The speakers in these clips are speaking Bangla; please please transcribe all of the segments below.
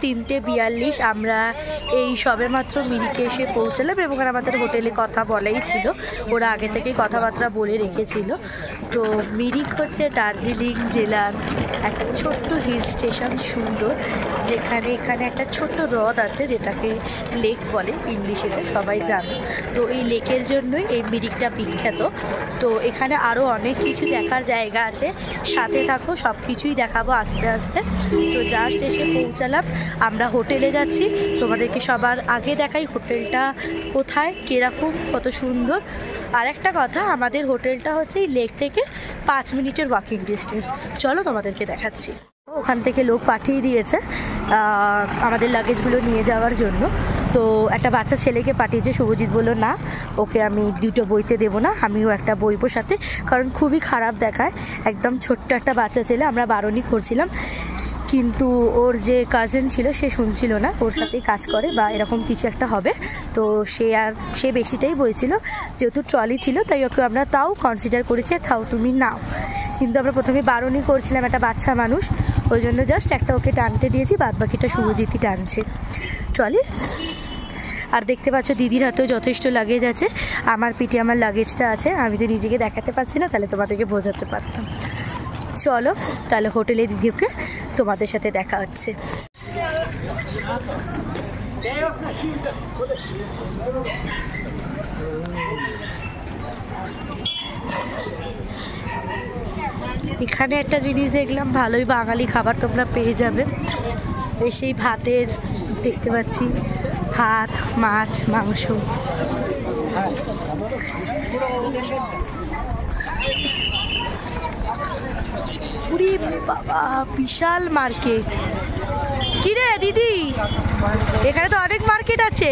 3:42। আমরা এই সবেমাত্র মিরিকে এসে পৌঁছালাম এবং আমাদের হোটেলে কথা বলাই ছিল, ওরা আগে থেকেই কথাবার্তা বলে রেখেছিল। তো মিরিক হচ্ছে দার্জিলিং জেলার একটা ছোট্ট হিল স্টেশন, সুন্দর, যেখানে এখানে একটা ছোট্ট হ্রদ আছে যেটাকে লেক বলে ইংলিশেতে, সবাই জানে। তো এই লেকের জন্যই এই মিরিকটা বিখ্যাত। তো এখানে আরও অনেক কিছু দেখার জায়গা আছে, সাথে থাকো, সব কিছুই দেখাবো আস্তে আস্তে। তো জাস্ট এসে পৌঁছালাম, আমরা হোটেলে যাচ্ছি। তোমাদেরকে সবার আগে দেখাই হোটেলটা কোথায়, কীরকম, কত সুন্দর। আর একটা কথা, আমাদের হোটেলটা হচ্ছে এই লেক থেকে 5 মিনিটের ওয়াকিং ডিস্টেন্স। চলো তোমাদেরকে দেখাচ্ছি। ওখান থেকে লোক পাঠিয়ে দিয়েছে আমাদের লাগেজগুলো নিয়ে যাওয়ার জন্য। তো একটা বাচ্চা ছেলেকে পাঠিয়েছে, শুভজিৎ বললো না, ওকে আমি দুটো বইতে দেবো না, আমিও একটা বইবো সাথে, কারণ খুবই খারাপ দেখায়। একদম ছোট্ট একটা বাচ্চা ছেলে, আমরা বারণই করছিলাম, কিন্তু ওর যে কাজিন ছিল সে শুনছিল না, ওর সাথেই কাজ করে বা এরকম কিছু একটা হবে। তো সে বেশিটাই বইছিল, যেহেতু ট্রলি ছিল তাই ওকে আমরা তাও কনসিডার করেছি, তাও তুমি নাও। কিন্তু আমরা প্রথমে বারণই করছিলাম, একটা বাচ্চা মানুষ, ওই জন্য জাস্ট একটা ওকে টানতে দিয়েছি, বাদ বাকিটা শুভজিৎই টানছে ট্রলি। আর দেখতে পাচ্ছ দিদির হাতেও যথেষ্ট লাগেজ আছে, আমার পিঠে আমার লাগেজটা আছে, আমি তো নিজেকে দেখাতে পারছি না, তাহলে তোমাদেরকে বোঝাতে পারতাম। চলো তাহলে হোটেলে দিদিকে তোমাদের সাথে দেখা হচ্ছে। এখানে একটা জিনিস দেখলাম, ভালোই বাঙালি খাবার তোমরা পেয়ে যাবে। সেই ভাতের দেখতে পাচ্ছি, ভাত, মাছ, মাংস। বাবা বিশাল মার্কেট। কি রে দিদি, এখানে তো অনেক মার্কেট আছে।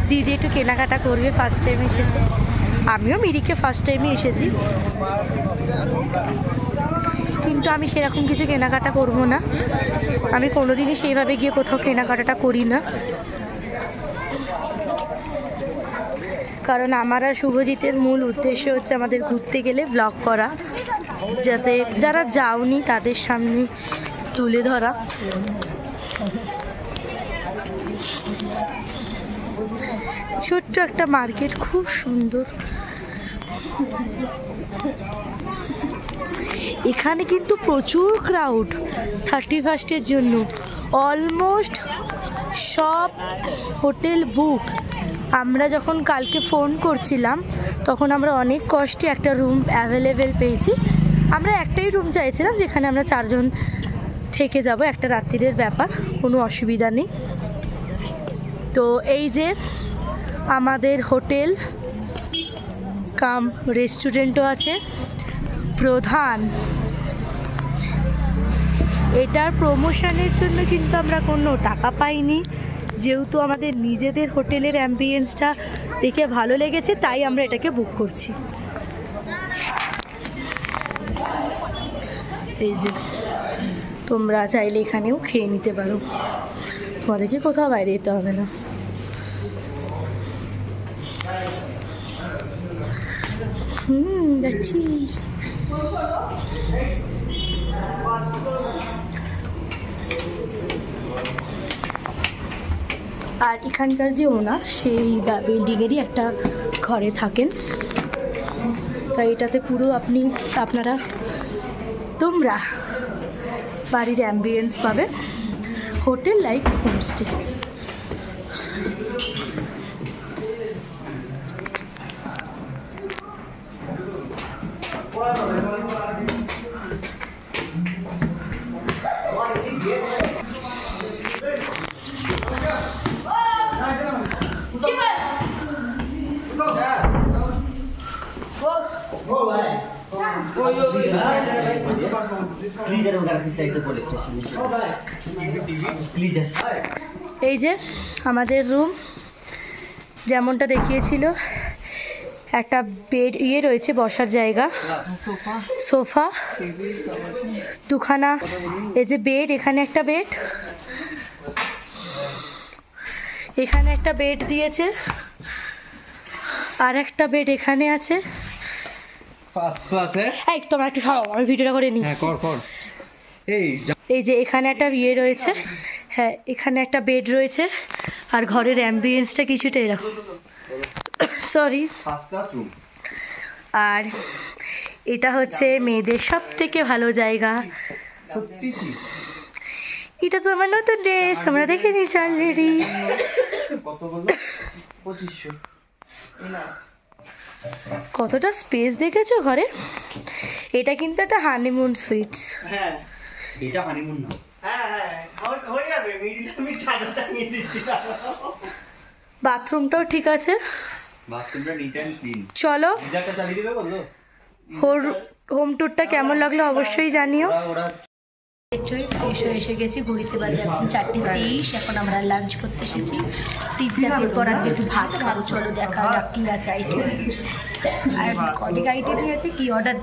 দিদি একটু কেনাকাটা করবে, ফার্স্ট টাইম এসেছে, আমিও মিরিকে ফার্স্ট টাইমে এসেছি, কিন্তু আমি সেরকম কিছু কেনাকাটা করবো না, আমি কোনোদিনই সেইভাবে গিয়ে কোথাও কেনাকাটাটা করি না, কারণ আমার আর শুভজিতের মূল উদ্দেশ্য হচ্ছে আমাদের ঘুরতে গেলে ব্লগ করা, যাতে যারা যাওনি তাদের সামনে তুলে ধরা। ছোট্ট একটা মার্কেট, খুব সুন্দর। এখানে কিন্তু প্রচুর ক্রাউড 31st জন্য, অলমোস্ট সব হোটেল বুক। আমরা যখন কালকে ফোন করছিলাম তখন আমরা অনেক কষ্টে একটা রুম অ্যাভেলেবেল পেয়েছি। আমরা একটাই রুম চাইছিলাম যেখানে আমরা 4 জন থেকে যাব, একটা রাত্রির ব্যাপার, কোনো অসুবিধা নেই। তো এই যে আমাদের হোটেল কাম রেস্টুরেন্টও আছে, প্রধান। এটার প্রমোশনের জন্য কিন্তু আমরা কোনো টাকা পাইনি, যেহেতু আমাদের নিজেদের হোটেলের অ্যাম্বিয়েন্সটা দেখে ভালো লেগেছে তাই আমরা এটাকে বুক করছি। এই যে তোমরা চাইলে এখানেও খেয়ে নিতে পারো, তোমাদেরকে কোথাও বাইরে যেতে হবে না। যাচ্ছি। আর এখানকার যে ওনার, সেই বিল্ডিংয়েরই একটা ঘরে থাকেন, তাই এটাতে পুরো তোমরা বাড়ির অ্যাম্বিয়েন্স পাবে, হোটেল লাইক হোমস্টে। এই যে আমাদের রুম, যেমনটা দেখিয়েছিল, একটা বেড রয়েছে, বসার জায়গা, সোফা দুখানা, এই যে বেড, এখানে একটা বেড, এখানে একটা বেড দিয়েছে, আর একটা বেড এখানে আছে। ফার্স্ট ক্লাসে। এই তোমরা একটু সরো, আমি ভিডিওটা করে নিই। হ্যাঁ কর। এই যে এখানে একটা বিয়ে রয়েছে, হ্যাঁ এখানে একটা বেড রয়েছে, আর ঘরের অ্যাম্বিয়েন্সটা কিছুটা এরকম, সরি। আর এটা হচ্ছে মেয়েদের সব থেকে ভালো জায়গা। এটা তো আমার নতুন ড্রেস, তোমরা দেখে নিয়েছো অলরেডি। কতটা স্পেস দেখেছো ঘরে? এটা কিন্তু একটা হানিমুন সুইটস। হ্যাঁ এটা হানিমুন না। বাথরুমটাও ঠিক আছে, চলো হোম ট্যুরটা কেমন লাগলো অবশ্যই জানিও। ফ্রেশ হয়ে এসে গেছি, ঘুরিতে বাজে এখন 4:23। এখন আমরা লাঞ্চ করতে এসেছি। পিৎজার পর আজকে একটু ভাত খাবো, চলো দেখা যাক কি আছে আইটেম। আর অনেক আইটেমই আছে, কি অর্ডার,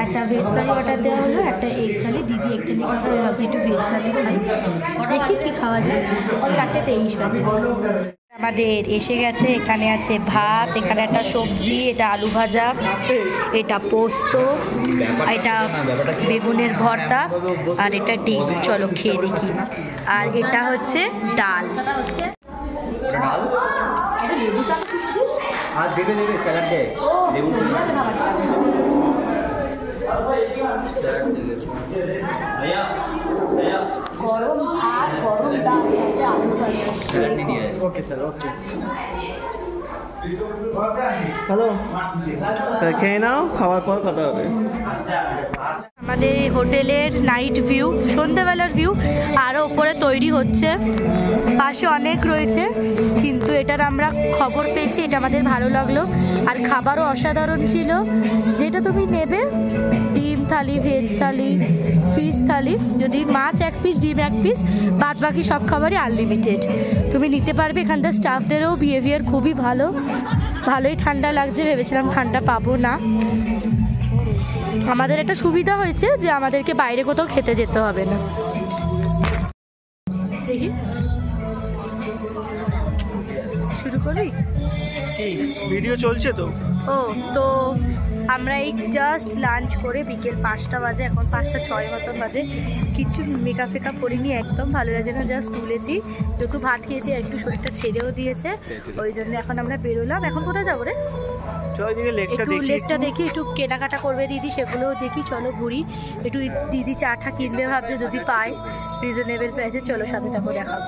একটা ভেজ থালি অর্ডার দেওয়া হলো, একটা এগ থালি, দিদি এগ থালি খাবে, ভাবছি একটু ভেজ থালি খাই, দেখি কি খাওয়া যায়। 4:23 বাজে। আমাদের এসে গেছে, এখানে আছে ভাত, এখানে একটা সবজি, এটা আলু ভাজা, এটা পোস্ত, এটা বেগুনের ভর্তা, আর এটা ডিম। চলো খেয়ে দেখি। আর এটা হচ্ছে ডাল। গরম ভাত, গরম ডাল, আলু ভাজা। হ্যালো, খেয়ে নাও, খাওয়ার পর কথা হবে। আমাদের হোটেলের নাইট ভিউ, সন্ধ্যাবেলার ভিউ আরও ওপরে তৈরি হচ্ছে, পাশে অনেক রয়েছে, কিন্তু এটার আমরা খবর পেয়েছি, এটা আমাদের ভালো লাগলো। আর খাবারও অসাধারণ ছিল, যেটা তুমি নেবে, ডিম থালি, ভেজ থালি, ফিশ থালি, যদি মাছ 1 পিস, ডিম 1 পিস, বাদ বাকি সব খাবারই আনলিমিটেড তুমি নিতে পারবে। এখানকার স্টাফদেরও বিহেভিয়ার খুবই ভালো, ভালোই ঠান্ডা লাগছে, ভেবেছিলাম ঠান্ডা পাবো না। আমাদের একটা সুবিধা হয়েছে যে আমাদেরকে বাইরে কোথাও খেতে যেতে হবে না। দেখি শুরু করি, ভিডিও চলছে তো। তো আমরা এই জাস্ট লাঞ্চ করে বিকেল 5টা বাজে, এখন 5:06 মতন বাজে, কিছু মেকআপ ফেকআপ করিনি, একদম ভালো লাগছে না, জাস্ট তুলেছি, যেহেতু ভাত খেয়েছি একটু শরীরটা ছেড়েও দিয়েছে, ওই জন্য এখন আমরা বেরোলাম। এখন কোথায় যাবো রে? একটু লেকটা দেখি, একটু কেনাকাটা করবে দিদি, সেগুলোও দেখি, চলো ঘুরি। একটু দিদি চাটা কিনবে ভাবছে, যদি পাই রিজনেবল প্রাইসে, চলো সাথে থাকো, দেখাবো।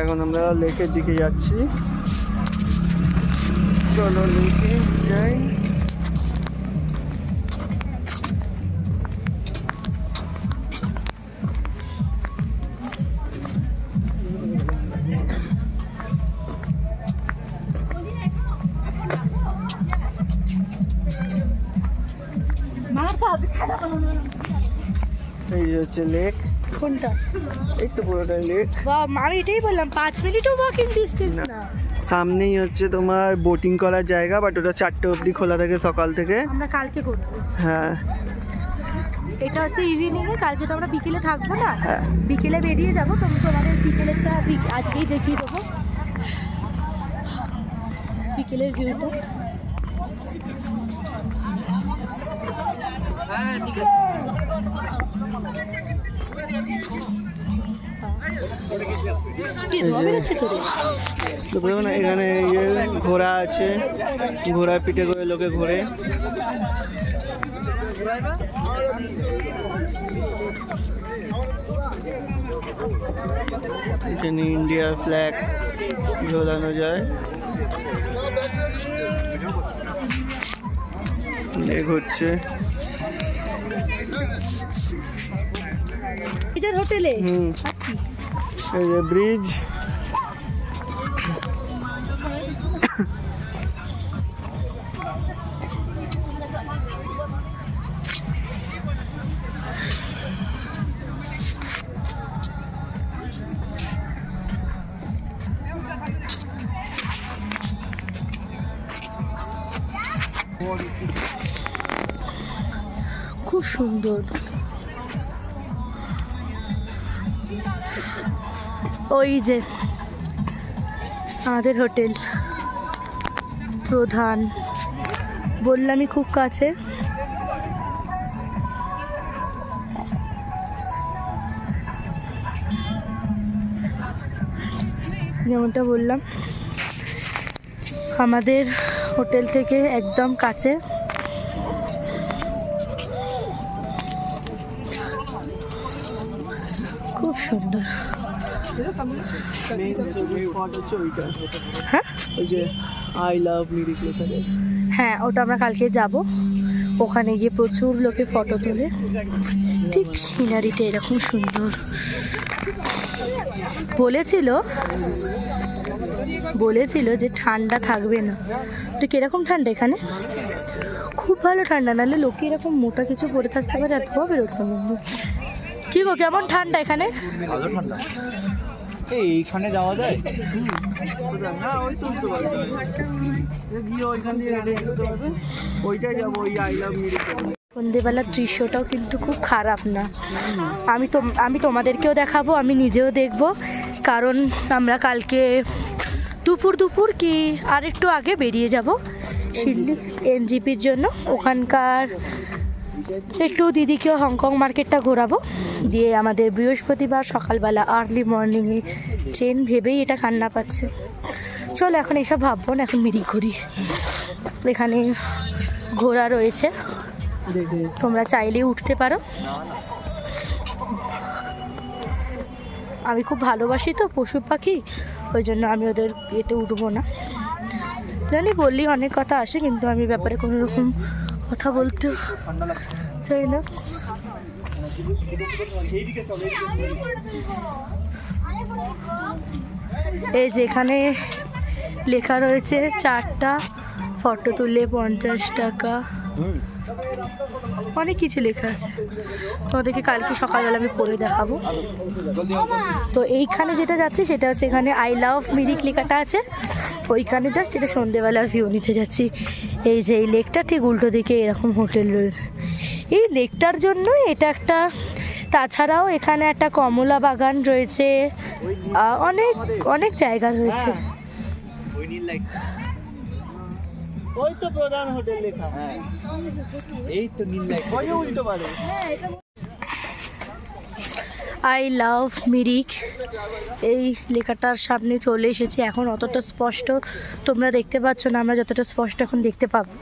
এখন আমরা লেকের দিকে যাচ্ছি, চলো লেকে যাই। এই যে হচ্ছে লেক। কোনটা? এই তো পুরোটাই লেক। আমি এটাই বললাম 5 মিনিটও ওয়াকিং ডিস্টেন্স না। সামনেই হচ্ছে তোমার বোটিং করার জায়গা, বাট ওটা 4টে অবধি খোলা থাকে সকাল থেকে। আমরা কালকে করবো। হ্যাঁ এটা হচ্ছে ইভিনিং এ, কালকে তো আমরা বিকেলে থাকবো না, হ্যাঁ বিকেলে বেরিয়ে যাবো। তোমাদের বিকেলেরটা আজকেই দেখিয়ে দেবো, বিকেলের ভিউটা। এখানে ঘোড়া আছে, ঘোড়ার পিঠে করে লোকে ঘোরে। এখানে ইন্ডিয়ার ফ্ল্যাগ ঝোলানো যায়। লেক হচ্ছে হোটেলে, এই যে ব্রিজ। খুব সুন্দর। ওই যে আমাদের হোটেল, প্রধান বললামই খুব কাছে। যেমনটা বললাম আমাদের হোটেল থেকে একদম কাছে। খুব সুন্দর। হ্যাঁ ওই যে আই লাভ মিরিক লেখা। হ্যাঁ, ওটা আমরা কালকে যাব, ওখানে গিয়ে প্রচুর লোকে ফটো তোলে। ঠিক সিনারিটা এরকম সুন্দর। বলেছিল যে ঠান্ডা থাকবে না, তো কিরকম ঠান্ডা এখানে? খুব ভালো ঠান্ডা, নাহলে লোকে এরকম মোটা কিছু পরে থাকতে পারে, এত বেরোচ্ছে। কি গো, কেমন ঠান্ডা এখানে? ভালো ঠান্ডা। এইখানে যাওয়া যায়? ওইটাই যাবো, ওই আই লাভ মিরিক। সন্ধেবেলার দৃশ্যটাও কিন্তু খুব খারাপ না। আমি তোমাদেরকেও দেখাবো, আমি নিজেও দেখব, কারণ আমরা কালকে দুপুর কি আর একটু আগে বেরিয়ে যাব শিরলি এনজিপির জন্য। ওখানকার একটু দিদিকেও হংকং মার্কেটটা ঘোরাবো, দিয়ে আমাদের বৃহস্পতিবার সকালবেলা আর্লি মর্নিংয়ে ট্রেন। ভেবেই এটা কান্না পাচ্ছে। চলো এখন এইসব ভাববো না, এখন মিরিক ঘুরি। এখানে ঘোড়া রয়েছে, তোমরা চাইলেই উঠতে পারো। আমি খুব ভালোবাসি তো পশু পাখি, ওই জন্য আমি ওদের এতে উঠবো না। জানি বললেই অনেক কথা আসে, কিন্তু আমি ব্যাপারে কোনো রকম কথা বলতে চাই না। এই যেখানে লেখা রয়েছে 4টা ফটো তুললে 50 টাকা, অনেক কিছু লেখা আছে। তোমাদেরকে কালকে সকালবেলা আমি পড়ে দেখাবো। তো এইখানে যেটা যাচ্ছে সেটা হচ্ছে, এখানে আই লাভ মিরিক লেখাটা আছে, ওইখানে জাস্ট এটা সন্ধেবেলার ভিউ নিতে যাচ্ছি। এই যে এই লেকটা ঠিক উল্টো দিকে এরকম হোটেল রয়েছে, এই লেকটার জন্য এটা একটা। তাছাড়াও এখানে একটা কমলা বাগান রয়েছে, অনেক অনেক জায়গা রয়েছে। ওই তো প্রধান হোটেল লেখা। হ্যাঁ, এই তো নীল লাইট, ওই উল্টো পারে। আই লাভ মিরিক এই লেখাটার সামনে চলে এসেছি। এখন অতটা স্পষ্ট তোমরা দেখতে পাচ্ছ না, আমরা যতটা স্পষ্ট এখন দেখতে পাবো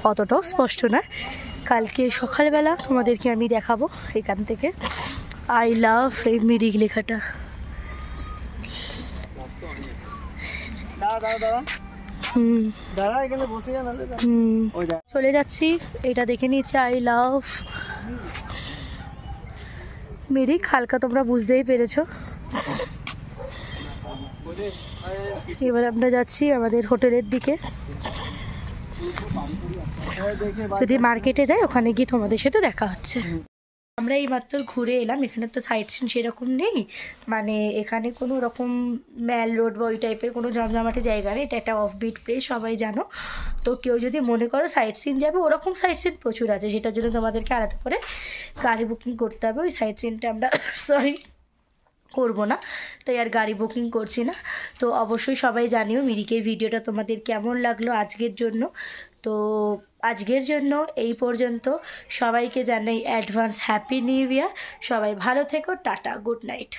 অতটাও স্পষ্ট না। কালকে সকালবেলা তোমাদেরকে আমি দেখাবো এখান থেকে আই লাভ এই মিরিক লেখাটা। চলে যাচ্ছি, এটা দেখে নিচ্ছে আই লাভ মিরিক। হালকা তোমরা বুঝতেই পেরেছো। এবার আমরা যাচ্ছি আমাদের হোটেলের দিকে। যদি মার্কেটে যাই ওখানে গিয়ে তোমাদের সাথে দেখা হচ্ছে। আমরা এইমাত্র ঘুরে এলাম। এখানে তো সাইট সিন সেরকম নেই, মানে এখানে কোনো রকম ম্যাল রোড বা ওই টাইপের কোনো জমজমাটি জায়গা নেই। এটা একটা অফবিট প্লেস, সবাই জানো। তো কেউ যদি মনে করো সাইট সিন যাবে, ওরকম সাইট সিন প্রচুর আছে, সেটার জন্য তোমাদেরকে আলাদা করে গাড়ি বুকিং করতে হবে। ওই সাইট সিনটা আমরা করবো না, তাই আর গাড়ি বুকিং করছি না। তো অবশ্যই সবাই জানিও মিরিকের ভিডিওটা তোমাদের কেমন লাগলো আজকের জন্য। তো আজকের জন্য এই পর্যন্ত। সবাইকে জানাই অ্যাডভান্স হ্যাপি নিউ ইয়ার। সবাই ভালো থেকো, টাটা, গুড নাইট।